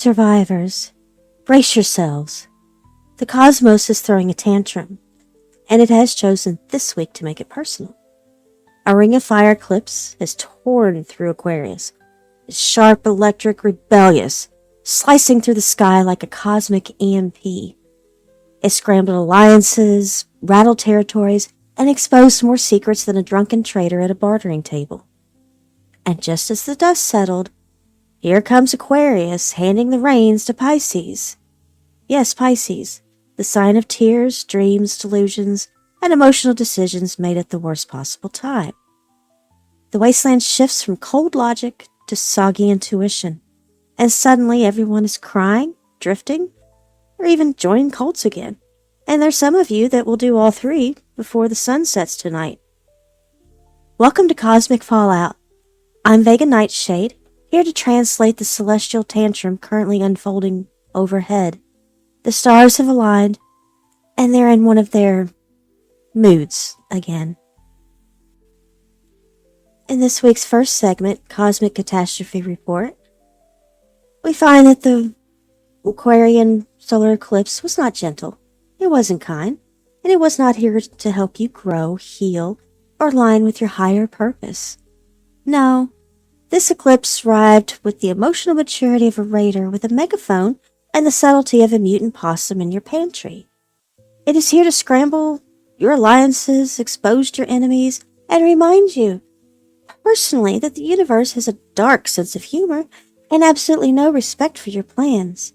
Survivors, brace yourselves. The cosmos is throwing a tantrum, and it has chosen this week to make it personal. A ring of fire eclipse has torn through Aquarius. It's sharp, electric, rebellious, slicing through the sky like a cosmic EMP. It scrambled alliances, rattled territories, and exposed more secrets than a drunken trader at a bartering table. And just as the dust settled, here comes Aquarius, handing the reins to Pisces. Yes, Pisces, the sign of tears, dreams, delusions, and emotional decisions made at the worst possible time. The wasteland shifts from cold logic to soggy intuition, and suddenly everyone is crying, drifting, or even joining cults again. And there's some of you that will do all three before the sun sets tonight. Welcome to Cosmic Fallout. I'm Vega Nightshade, here to translate the celestial tantrum currently unfolding overhead. The stars have aligned, and they're in one of their moods again. In this week's first segment, Cosmic Catastrophe Report, we find that the Aquarian solar eclipse was not gentle, it wasn't kind, and it was not here to help you grow, heal, or align with your higher purpose. No, this eclipse arrived with the emotional maturity of a raider with a megaphone and the subtlety of a mutant possum in your pantry. It is here to scramble your alliances, expose your enemies, and remind you personally that the universe has a dark sense of humor and absolutely no respect for your plans.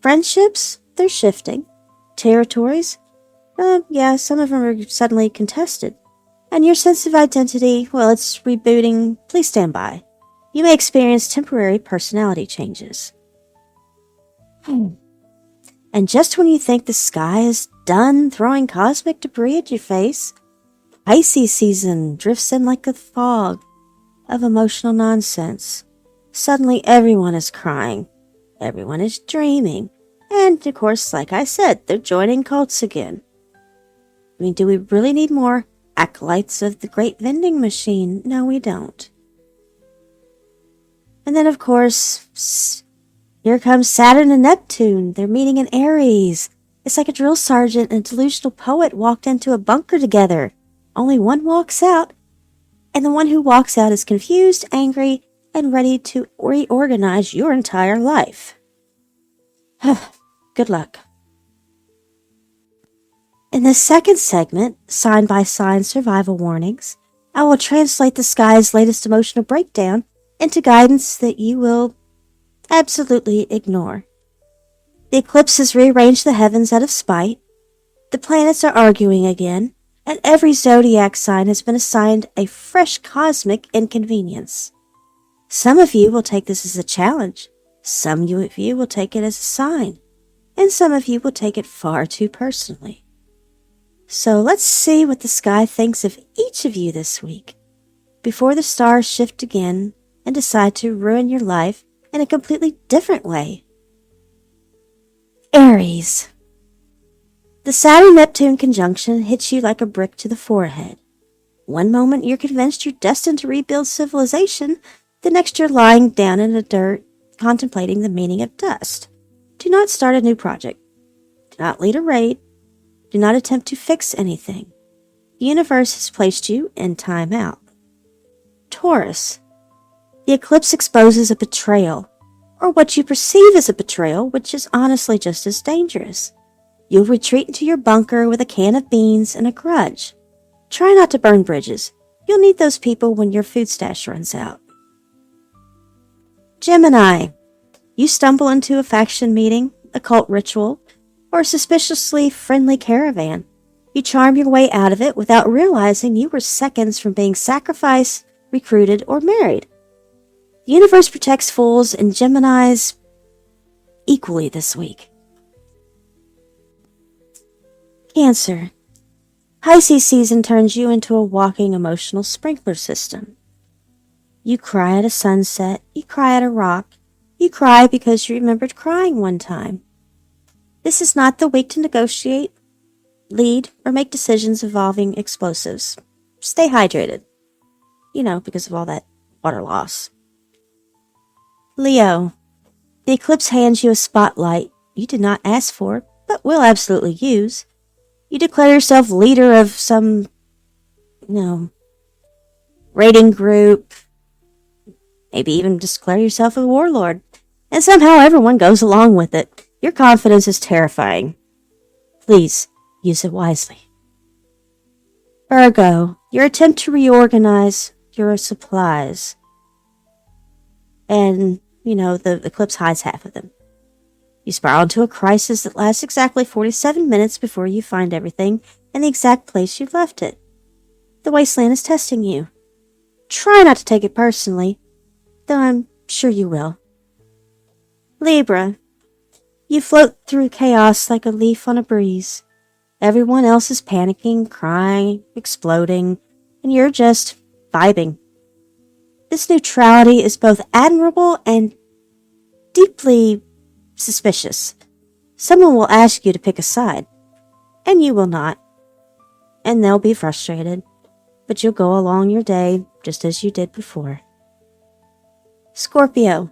Friendships, they're shifting. Territories, some of them are suddenly contested. And your sense of identity, well, it's rebooting. Please stand by. You may experience temporary personality changes. And just when you think the sky is done throwing cosmic debris at your face, Pisces season drifts in like a fog of emotional nonsense. Suddenly everyone is crying. Everyone is dreaming. And, of course, like I said, they're joining cults again. I mean, do we really need more acolytes of the great vending machine? No, we don't. And then, of course, here comes Saturn and Neptune. They're meeting in Aries. It's like a drill sergeant and a delusional poet walked into a bunker together. Only one walks out, and the one who walks out is confused, angry, and ready to reorganize your entire life. Good luck. In this second segment, Sign by Sign Survival Warnings, I will translate the sky's latest emotional breakdown into guidance that you will absolutely ignore. The eclipse has rearranged the heavens out of spite. The planets are arguing again, and every zodiac sign has been assigned a fresh cosmic inconvenience. Some of you will take this as a challenge. Some of you will take it as a sign. And some of you will take it far too personally. So let's see what the sky thinks of each of you this week, before the stars shift again and decide to ruin your life in a completely different way. Aries. The Saturn-Neptune conjunction hits you like a brick to the forehead. One moment you're convinced you're destined to rebuild civilization, the next you're lying down in the dirt, contemplating the meaning of dust. Do not start a new project. Do not lead a raid. Do not attempt to fix anything. The universe has placed you in time out. Taurus. The eclipse exposes a betrayal, or what you perceive as a betrayal, which is honestly just as dangerous. You'll retreat into your bunker with a can of beans and a grudge. Try not to burn bridges. You'll need those people when your food stash runs out. Gemini. You stumble into a faction meeting, a cult ritual, or a suspiciously friendly caravan. You charm your way out of it without realizing you were seconds from being sacrificed, recruited, or married. The universe protects fools and Geminis equally this week. Cancer. Pisces season turns you into a walking emotional sprinkler system. You cry at a sunset, you cry at a rock, you cry because you remembered crying one time. This is not the week to negotiate, lead, or make decisions involving explosives. Stay hydrated. Because of all that water loss. Leo. The eclipse hands you a spotlight you did not ask for, but will absolutely use. You declare yourself leader of some, raiding group. Maybe even declare yourself a warlord. And somehow everyone goes along with it. Your confidence is terrifying. Please use it wisely. Virgo, your attempt to reorganize your supplies. And, the eclipse hides half of them. You spiral into a crisis that lasts exactly 47 minutes before you find everything in the exact place you left it. The wasteland is testing you. Try not to take it personally, though I'm sure you will. Libra, you float through chaos like a leaf on a breeze. Everyone else is panicking, crying, exploding, and you're just vibing. This neutrality is both admirable and deeply suspicious. Someone will ask you to pick a side, and you will not. And they'll be frustrated, but you'll go along your day just as you did before. Scorpio,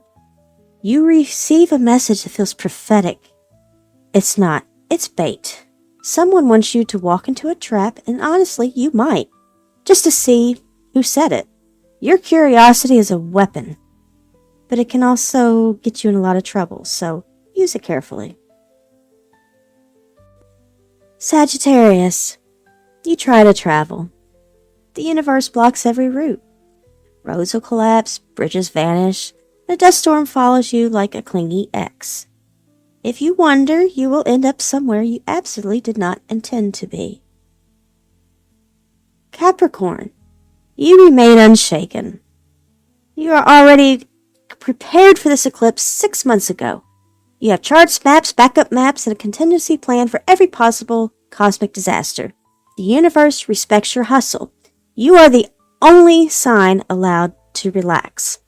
you receive a message that feels prophetic. It's not. It's bait. Someone wants you to walk into a trap, and honestly, you might, just to see who said it. Your curiosity is a weapon, but it can also get you in a lot of trouble, so use it carefully. Sagittarius, you try to travel. The universe blocks every route. Roads will collapse, bridges vanish, and a dust storm follows you like a clingy ex. If you wander, you will end up somewhere you absolutely did not intend to be. Capricorn, you remain unshaken. You are already prepared for this eclipse 6 months ago. You have charts, maps, backup maps, and a contingency plan for every possible cosmic disaster. The universe respects your hustle. You are the only sign allowed to relax.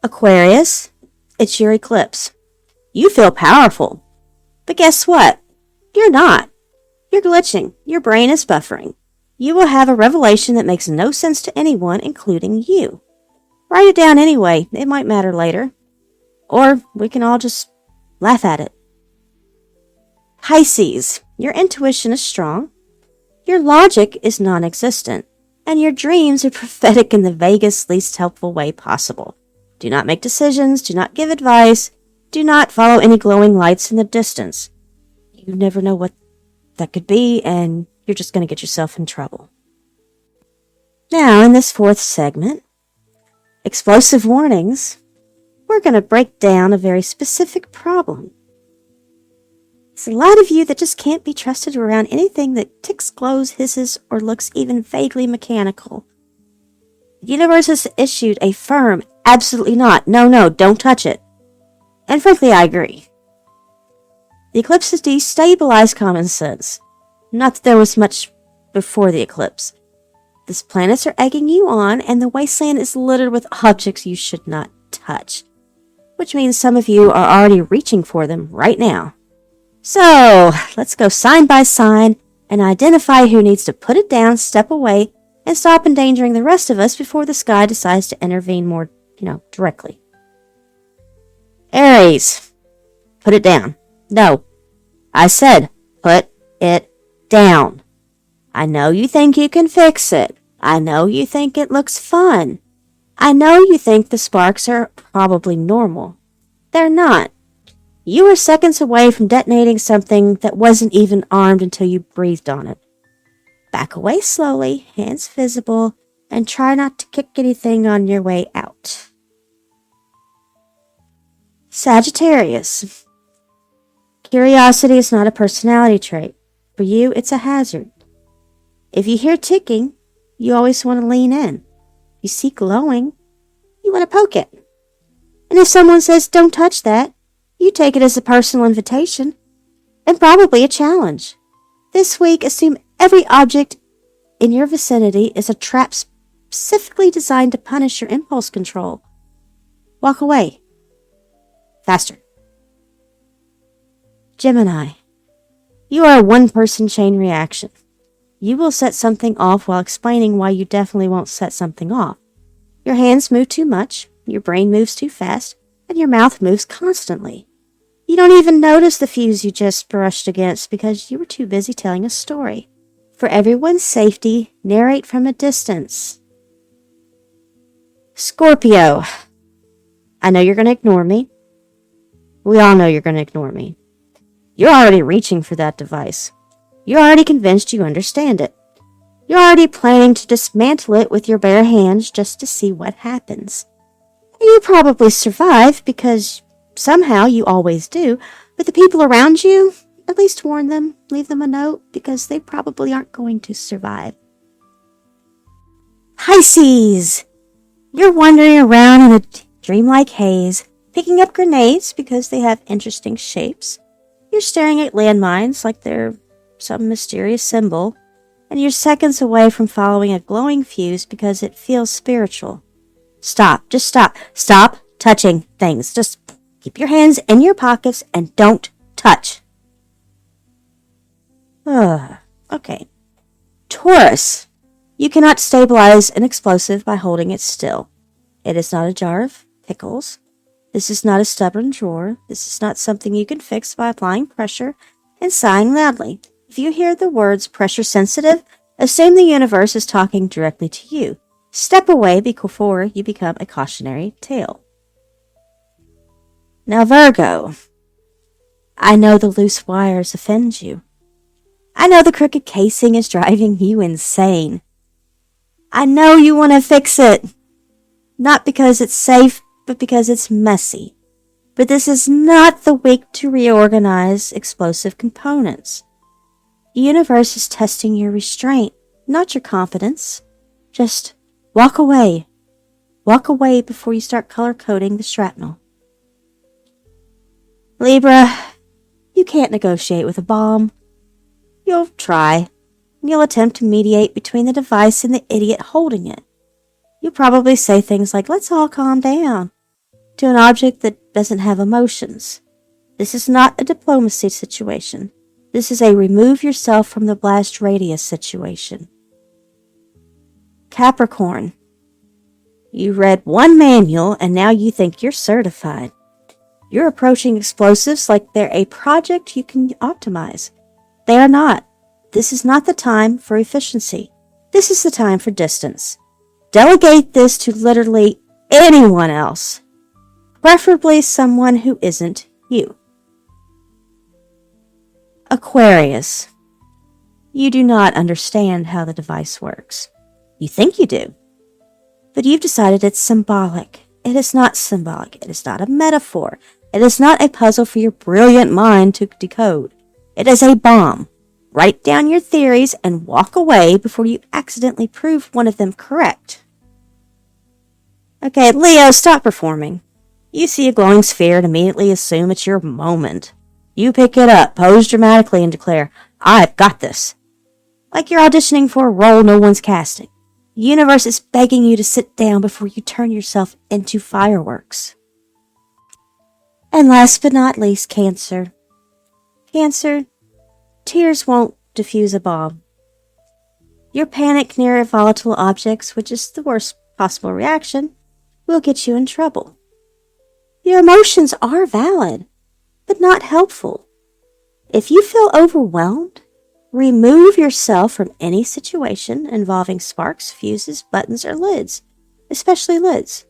Aquarius, it's your eclipse. You feel powerful. But guess what? You're not. You're glitching. Your brain is buffering. You will have a revelation that makes no sense to anyone, including you. Write it down anyway. It might matter later. Or we can all just laugh at it. Pisces, your intuition is strong. Your logic is non-existent. And your dreams are prophetic in the vaguest, least helpful way possible. Do not make decisions. Do not give advice. Do not follow any glowing lights in the distance. You never know what that could be, and you're just going to get yourself in trouble. Now, in this fourth segment, explosive warnings, we're going to break down a very specific problem. There's a lot of you that just can't be trusted around anything that ticks, glows, hisses, or looks even vaguely mechanical. The universe has issued a firm, absolutely not, no, don't touch it. And frankly, I agree. The eclipse has destabilized common sense. Not that there was much before the eclipse. The planets are egging you on, and the wasteland is littered with objects you should not touch. Which means some of you are already reaching for them right now. So, let's go sign by sign and identify who needs to put it down, step away, and stop endangering the rest of us before the sky decides to intervene more, directly. Aries, put it down. No, I said put it down. I know you think you can fix it. I know you think it looks fun. I know you think the sparks are probably normal. They're not. You are seconds away from detonating something that wasn't even armed until you breathed on it. Back away slowly, hands visible, and try not to kick anything on your way out. Sagittarius. Curiosity is not a personality trait. For you, it's a hazard. If you hear ticking, you always want to lean in. You see glowing, you want to poke it. And if someone says, don't touch that, you take it as a personal invitation and probably a challenge. This week, assume every object in your vicinity is a trap specifically designed to punish your impulse control. Walk away. Faster. Gemini. You are a one-person chain reaction. You will set something off while explaining why you definitely won't set something off. Your hands move too much, your brain moves too fast, and your mouth moves constantly. You don't even notice the fuse you just brushed against because you were too busy telling a story. For everyone's safety, narrate from a distance. Scorpio, I know you're going to ignore me. We all know you're going to ignore me. You're already reaching for that device. You're already convinced you understand it. You're already planning to dismantle it with your bare hands just to see what happens. And you probably survive because somehow you always do, but the people around you, at least warn them, leave them a note, because they probably aren't going to survive. Pisces! You're wandering around in a dreamlike haze, picking up grenades because they have interesting shapes. You're staring at landmines like they're some mysterious symbol, and you're seconds away from following a glowing fuse because it feels spiritual. Stop. Just stop. Stop touching things. Just keep your hands in your pockets and don't touch. Okay. Taurus. You cannot stabilize an explosive by holding it still. It is not a jar of pickles. This is not a stubborn drawer. This is not something you can fix by applying pressure and sighing loudly. If you hear the words pressure sensitive, assume the universe is talking directly to you. Step away before you become a cautionary tale. Now, Virgo, I know the loose wires offend you. I know the crooked casing is driving you insane. I know you want to fix it. Not because it's safe, but because it's messy. But this is not the week to reorganize explosive components. The universe is testing your restraint, not your confidence. Just walk away. Walk away before you start color-coding the shrapnel. Libra, you can't negotiate with a bomb. You'll try. You'll attempt to mediate between the device and the idiot holding it. You'll probably say things like, let's all calm down, to an object that doesn't have emotions. This is not a diplomacy situation. This is a remove yourself from the blast radius situation. Capricorn, you read one manual and now you think you're certified. You're approaching explosives like they're a project you can optimize. They are not. This is not the time for efficiency. This is the time for distance. Delegate this to literally anyone else, preferably someone who isn't you. Aquarius, you do not understand how the device works. You think you do, but you've decided it's symbolic. It is not symbolic. It is not a metaphor. It is not a puzzle for your brilliant mind to decode. It is a bomb. Write down your theories and walk away before you accidentally prove one of them correct. Okay, Leo, stop performing. You see a glowing sphere and immediately assume it's your moment. You pick it up, pose dramatically, and declare, I've got this. Like you're auditioning for a role no one's casting. The universe is begging you to sit down before you turn yourself into fireworks. And last but not least, Cancer. Cancer, tears won't diffuse a bomb. Your panic near volatile objects, which is the worst possible reaction, will get you in trouble. Your emotions are valid, but not helpful. If you feel overwhelmed, remove yourself from any situation involving sparks, fuses, buttons, or lids, especially lids.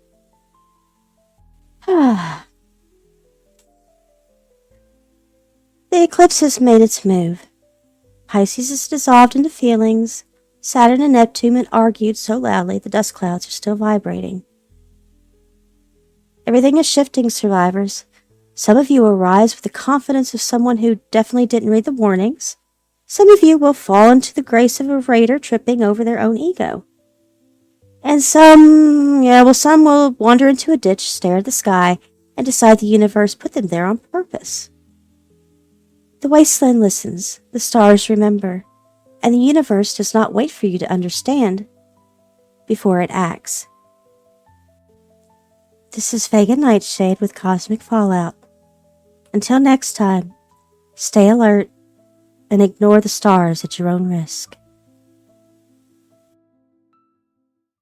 The eclipse has made its move. Pisces is dissolved into feelings. Saturn and Neptune had argued so loudly the dust clouds are still vibrating. Everything is shifting, survivors. Some of you will rise with the confidence of someone who definitely didn't read the warnings. Some of you will fall into the grace of a raider tripping over their own ego. And some will wander into a ditch, stare at the sky, and decide the universe put them there on purpose. The wasteland listens, the stars remember, and the universe does not wait for you to understand before it acts. This is Vega Nightshade with Cosmic Fallout. Until next time, stay alert and ignore the stars at your own risk.